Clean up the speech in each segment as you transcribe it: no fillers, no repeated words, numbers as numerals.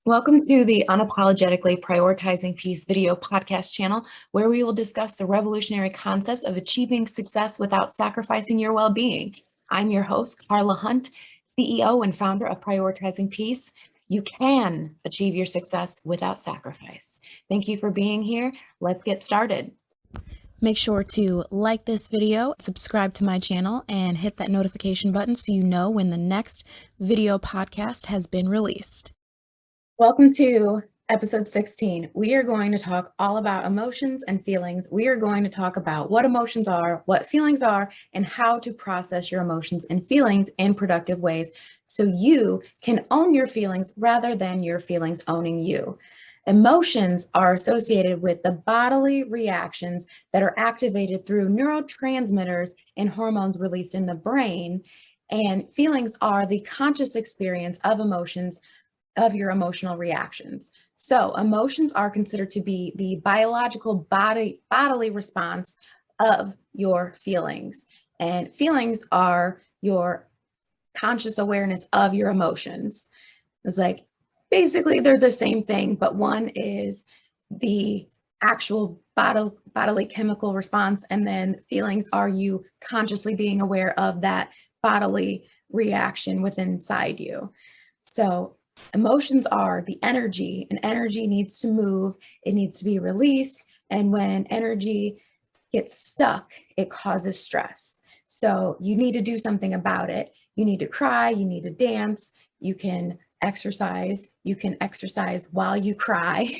Welcome to the Unapologetically Prioritizing Peace video podcast channel, where we will discuss the revolutionary concepts of achieving success without sacrificing your well-being. I'm your host, Carla Hunt, CEO and founder of Prioritizing Peace. You can achieve your success without sacrifice. Thank you for being here. Let's get started. Make sure to like this video, subscribe to my channel, and hit that notification button so you know when the next video podcast has been released. Welcome to episode 16. We are going to talk all about emotions and feelings. We are going to talk about what emotions are, what feelings are, and how to process your emotions and feelings in productive ways so you can own your feelings rather than your feelings owning you. Emotions are associated with the bodily reactions that are activated through neurotransmitters and hormones released in the brain. And feelings are the conscious experience of emotions, of your emotional reactions. So emotions are considered to be the biological bodily response of your feelings. And feelings are your conscious awareness of your emotions. It's like, basically they're the same thing, but one is the actual bodily chemical response, and then feelings are you consciously being aware of that bodily reaction within inside you. So emotions are the energy, and energy needs to move, it needs to be released, and when energy gets stuck, it causes stress. So you need to do something about it. You need to cry, you need to dance, you can exercise while you cry,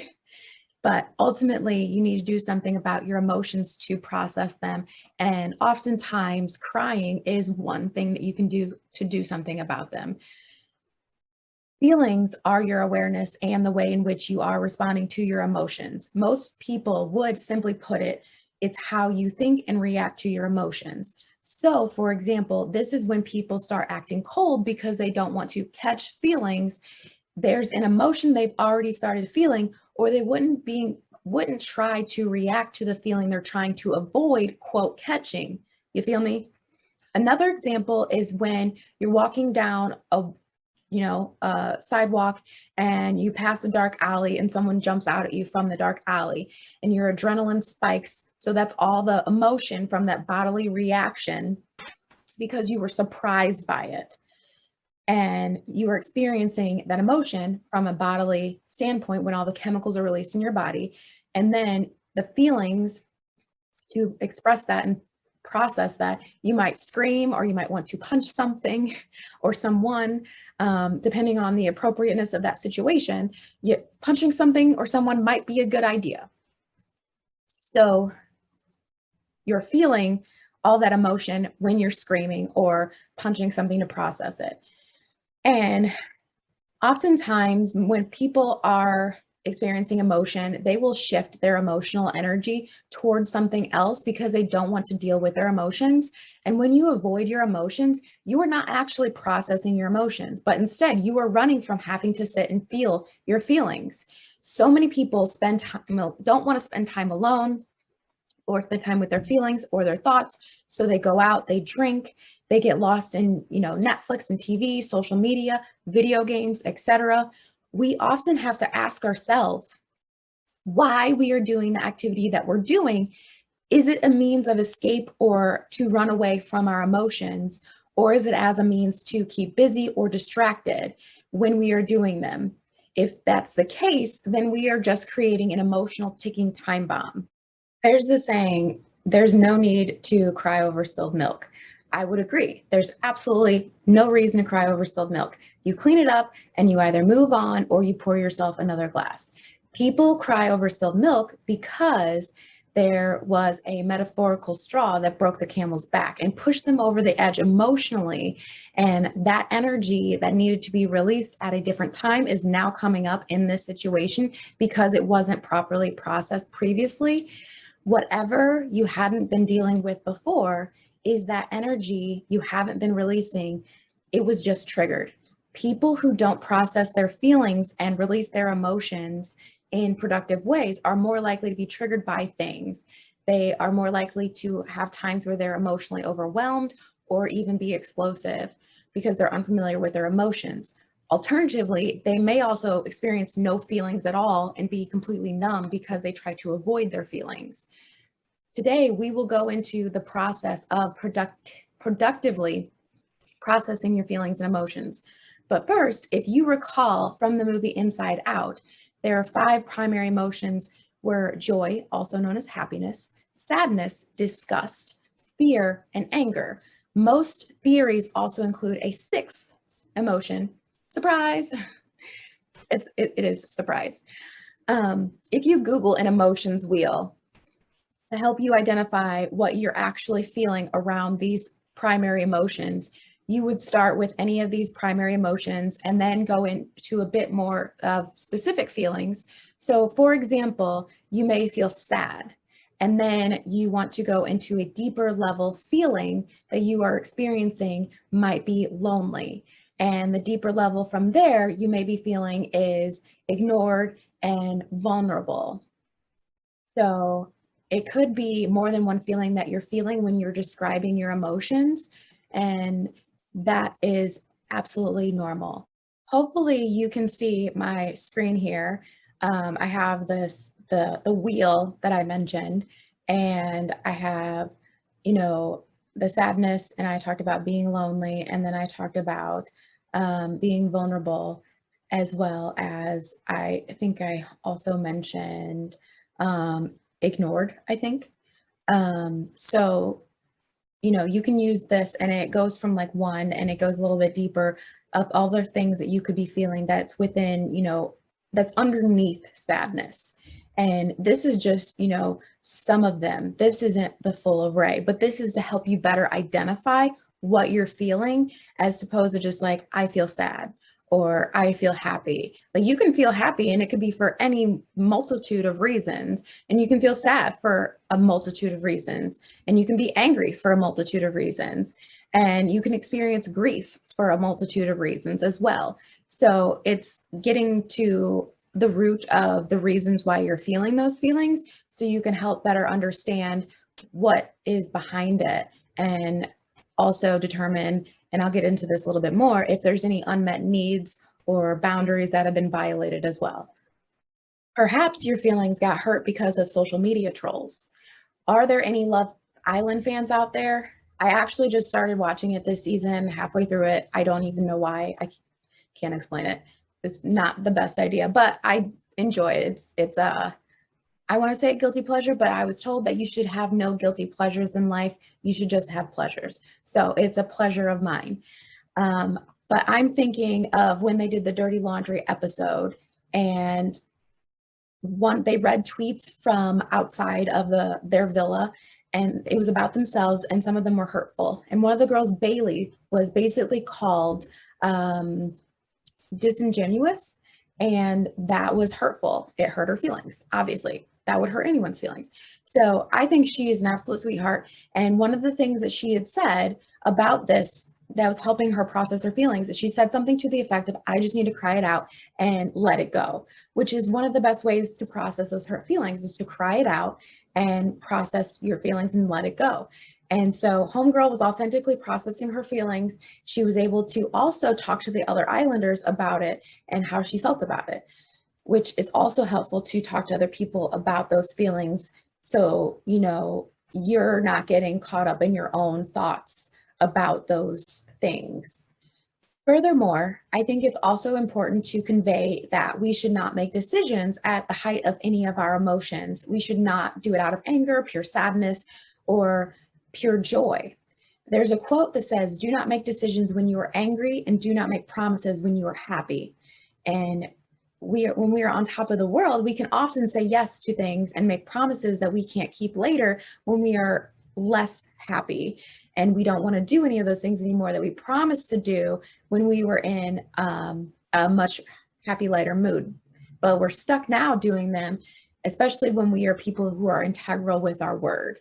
but ultimately you need to do something about your emotions to process them. And oftentimes crying is one thing that you can do to do something about them. Feelings are your awareness and the way in which you are responding to your emotions. Most people would simply put it, it's how you think and react to your emotions. So, for example, this is when people start acting cold because they don't want to catch feelings. There's an emotion they've already started feeling, or they wouldn't try to react to the feeling they're trying to avoid, quote, catching. You feel me? Another example is when you're walking down a sidewalk and you pass a dark alley and someone jumps out at you from the dark alley and your adrenaline spikes. So that's all the emotion from that bodily reaction because you were surprised by it. And you are experiencing that emotion from a bodily standpoint when all the chemicals are released in your body. And then the feelings to express that and process that, you might scream or you might want to punch something or someone, depending on the appropriateness of that situation. Punching something or someone might be a good idea. So you're feeling all that emotion when you're screaming or punching something to process it. And oftentimes when people are experiencing emotion, they will shift their emotional energy towards something else because they don't want to deal with their emotions. And when you avoid your emotions, you are not actually processing your emotions, but instead you are running from having to sit and feel your feelings. So many people don't want to spend time alone or spend time with their feelings or their thoughts. So they go out, they drink, they get lost in, Netflix and TV, social media, video games, etc. We often have to ask ourselves why we are doing the activity that we're doing. Is it a means of escape or to run away from our emotions? Or is it as a means to keep busy or distracted when we are doing them? If that's the case, then we are just creating an emotional ticking time bomb. There's a saying, there's no need to cry over spilled milk. I would agree. There's absolutely no reason to cry over spilled milk. You clean it up and you either move on or you pour yourself another glass. People cry over spilled milk because there was a metaphorical straw that broke the camel's back and pushed them over the edge emotionally. And that energy that needed to be released at a different time is now coming up in this situation because it wasn't properly processed previously. Whatever you hadn't been dealing with before is that energy you haven't been releasing. It was just triggered. People who don't process their feelings and release their emotions in productive ways are more likely to be triggered by things. They are more likely to have times where they're emotionally overwhelmed or even be explosive because they're unfamiliar with their emotions. Alternatively, they may also experience no feelings at all and be completely numb because they try to avoid their feelings. Today, we will go into the process of productively processing your feelings and emotions. But first, if you recall from the movie Inside Out, there are 5 primary emotions were joy, also known as happiness, sadness, disgust, fear, and anger. Most theories also include a 6th emotion, surprise. It is surprise. If you Google an emotions wheel to help you identify what you're actually feeling around these primary emotions, you would start with any of these primary emotions and then go into a bit more of specific feelings. So, for example, you may feel sad, and then you want to go into a deeper level feeling that you are experiencing might be lonely. And the deeper level from there you may be feeling is ignored and vulnerable. So it could be more than one feeling that you're feeling when you're describing your emotions, and that is absolutely normal. Hopefully you can see my screen here. I have the wheel that I mentioned, and I have, the sadness, and I talked about being lonely, and then I talked about being vulnerable, as well as I think I also mentioned ignored, I think. So, you can use this, and it goes from like one and it goes a little bit deeper of all the things that you could be feeling that's within, that's underneath sadness. And this is just, some of them. This isn't the full array, but this is to help you better identify what you're feeling as opposed to just like, I feel sad or I feel happy. Like you can feel happy and it could be for any multitude of reasons. And you can feel sad for a multitude of reasons. And you can be angry for a multitude of reasons. And you can experience grief for a multitude of reasons as well. So it's getting to the root of the reasons why you're feeling those feelings so you can help better understand what is behind it and also determine, and I'll get into this a little bit more, if there's any unmet needs or boundaries that have been violated as well. Perhaps your feelings got hurt because of social media trolls. Are there any Love Island fans out there? I actually just started watching it this season, halfway through it. I don't even know why. I can't explain it. It's not the best idea, but I enjoy it. It's I want to say guilty pleasure, but I was told that you should have no guilty pleasures in life. You should just have pleasures. So it's a pleasure of mine. But I'm thinking of when they did the Dirty Laundry episode, and they read tweets from outside of their villa, and it was about themselves, and some of them were hurtful. And one of the girls, Bailey, was basically called disingenuous, and that was hurtful. It hurt her feelings, obviously. That would hurt anyone's feelings. So I think she is an absolute sweetheart. And one of the things that she had said about this that was helping her process her feelings is she said something to the effect of, I just need to cry it out and let it go, which is one of the best ways to process those hurt feelings, is to cry it out and process your feelings and let it go. And so Homegirl was authentically processing her feelings. She was able to also talk to the other islanders about it and how she felt about it, which is also helpful to talk to other people about those feelings. So, you're not getting caught up in your own thoughts about those things. Furthermore, I think it's also important to convey that we should not make decisions at the height of any of our emotions. We should not do it out of anger, pure sadness, or pure joy. There's a quote that says, do not make decisions when you are angry, and do not make promises when you are happy. And when we are on top of the world, we can often say yes to things and make promises that we can't keep later when we are less happy. And we don't want to do any of those things anymore that we promised to do when we were in a much happy, lighter mood. But we're stuck now doing them, especially when we are people who are integral with our word.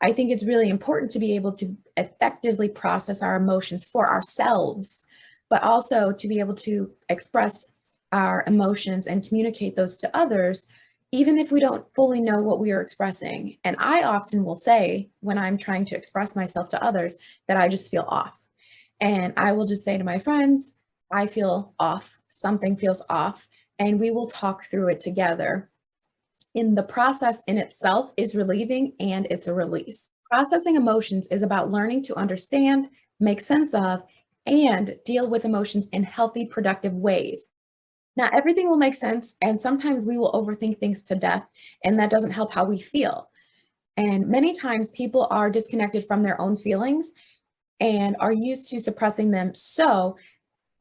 I think it's really important to be able to effectively process our emotions for ourselves, but also to be able to express our emotions and communicate those to others, even if we don't fully know what we are expressing. And I often will say, when I'm trying to express myself to others, that I just feel off. And I will just say to my friends, I feel off, something feels off, and we will talk through it together. In the process in itself is relieving and it's a release. Processing emotions is about learning to understand, make sense of, and deal with emotions in healthy, productive ways. Not everything will make sense, and sometimes we will overthink things to death, and that doesn't help how we feel. And many times people are disconnected from their own feelings and are used to suppressing them, so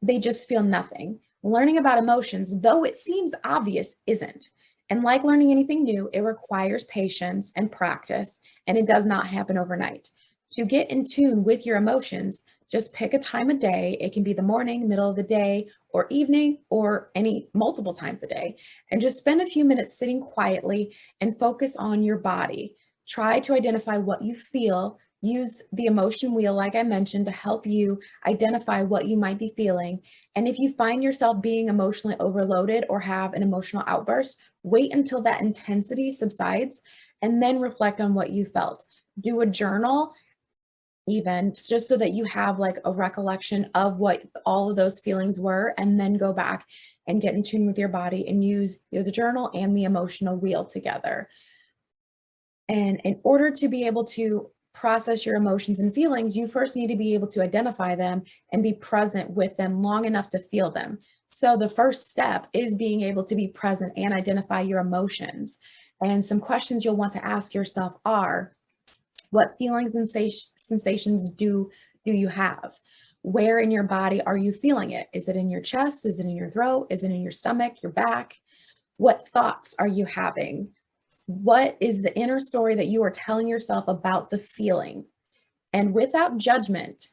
they just feel nothing. Learning about emotions, though it seems obvious, isn't. And like learning anything new, it requires patience and practice, and it does not happen overnight. To get in tune with your emotions, just pick a time of day. It can be the morning, middle of the day, or evening, or any multiple times a day. And just spend a few minutes sitting quietly and focus on your body. Try to identify what you feel. Use the emotion wheel, like I mentioned, to help you identify what you might be feeling. And if you find yourself being emotionally overloaded or have an emotional outburst, wait until that intensity subsides and then reflect on what you felt. Do a journal, even just so that you have like a recollection of what all of those feelings were, and then go back and get in tune with your body and use the journal and the emotional wheel together. And in order to be able to process your emotions and feelings, you first need to be able to identify them and be present with them long enough to feel them. So the first step is being able to be present and identify your emotions. And some questions you'll want to ask yourself are, what feelings and sensations do you have? Where in your body are you feeling it? Is it in your chest? Is it in your throat? Is it in your stomach, your back? What thoughts are you having? What is the inner story that you are telling yourself about the feeling? And without judgment,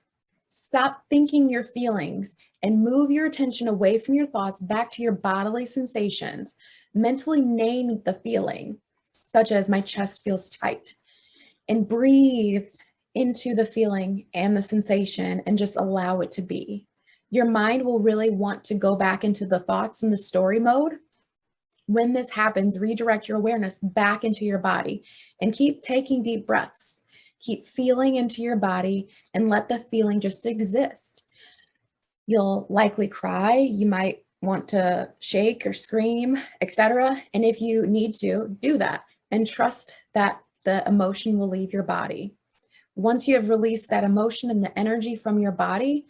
stop thinking your feelings and move your attention away from your thoughts back to your bodily sensations. Mentally name the feeling, such as my chest feels tight, and breathe into the feeling and the sensation and just allow it to be. Your mind will really want to go back into the thoughts and the story mode. When this happens, redirect your awareness back into your body and keep taking deep breaths. Keep feeling into your body and let the feeling just exist. You'll likely cry, you might want to shake or scream, etc. And if you need to, do that and trust that the emotion will leave your body. Once you have released that emotion and the energy from your body,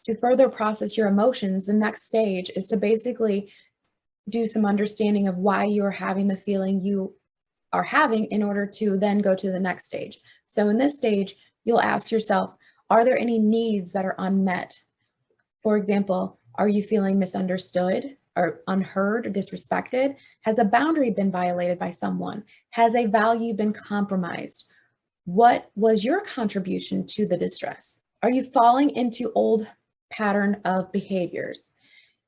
to further process your emotions, the next stage is to basically do some understanding of why you're having the feeling you are having in order to then go to the next stage. So in this stage, you'll ask yourself, are there any needs that are unmet? For example, are you feeling misunderstood or unheard or disrespected? Has a boundary been violated by someone? Has a value been compromised? What was your contribution to the distress? Are you falling into old pattern of behaviors?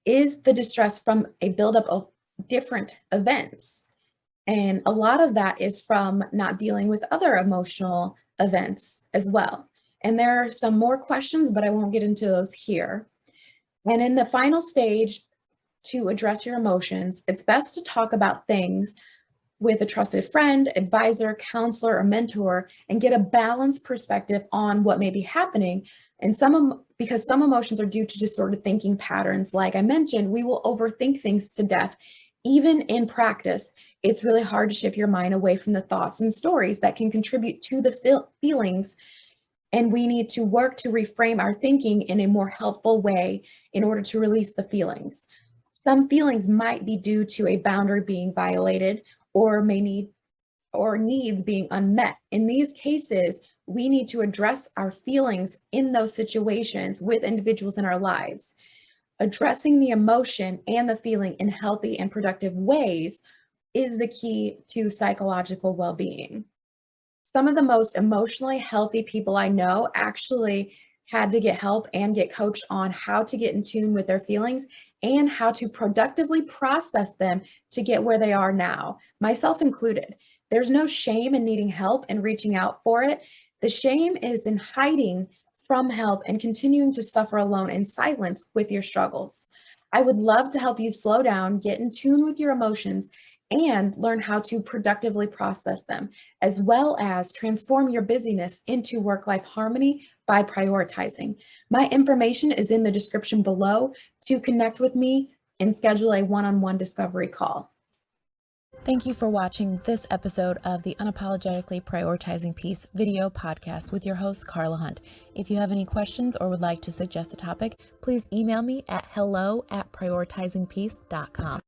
Is the distress from a buildup of different events? And a lot of that is from not dealing with other emotional events as well. And there are some more questions, but I won't get into those here. And in the final stage, to address your emotions, it's best to talk about things with a trusted friend, advisor, counselor, or mentor, and get a balanced perspective on what may be happening. And because some emotions are due to distorted thinking patterns, like I mentioned, we will overthink things to death. Even in practice, it's really hard to shift your mind away from the thoughts and stories that can contribute to the feelings. And we need to work to reframe our thinking in a more helpful way in order to release the feelings. Some feelings might be due to a boundary being violated or needs being unmet. In these cases, we need to address our feelings in those situations with individuals in our lives. Addressing the emotion and the feeling in healthy and productive ways is the key to psychological well-being. Some of the most emotionally healthy people I know actually had to get help and get coached on how to get in tune with their feelings and how to productively process them to get where they are now, myself included. There's no shame in needing help and reaching out for it. The shame is in hiding from help and continuing to suffer alone in silence with your struggles. I would love to help you slow down, get in tune with your emotions, and learn how to productively process them, as well as transform your busyness into work-life harmony by prioritizing. My information is in the description below to connect with me and schedule a one-on-one discovery call. Thank you for watching this episode of the Unapologetically Prioritizing Peace video podcast with your host, Carla Hunt. If you have any questions or would like to suggest a topic, please email me at hello@prioritizingpeace.com.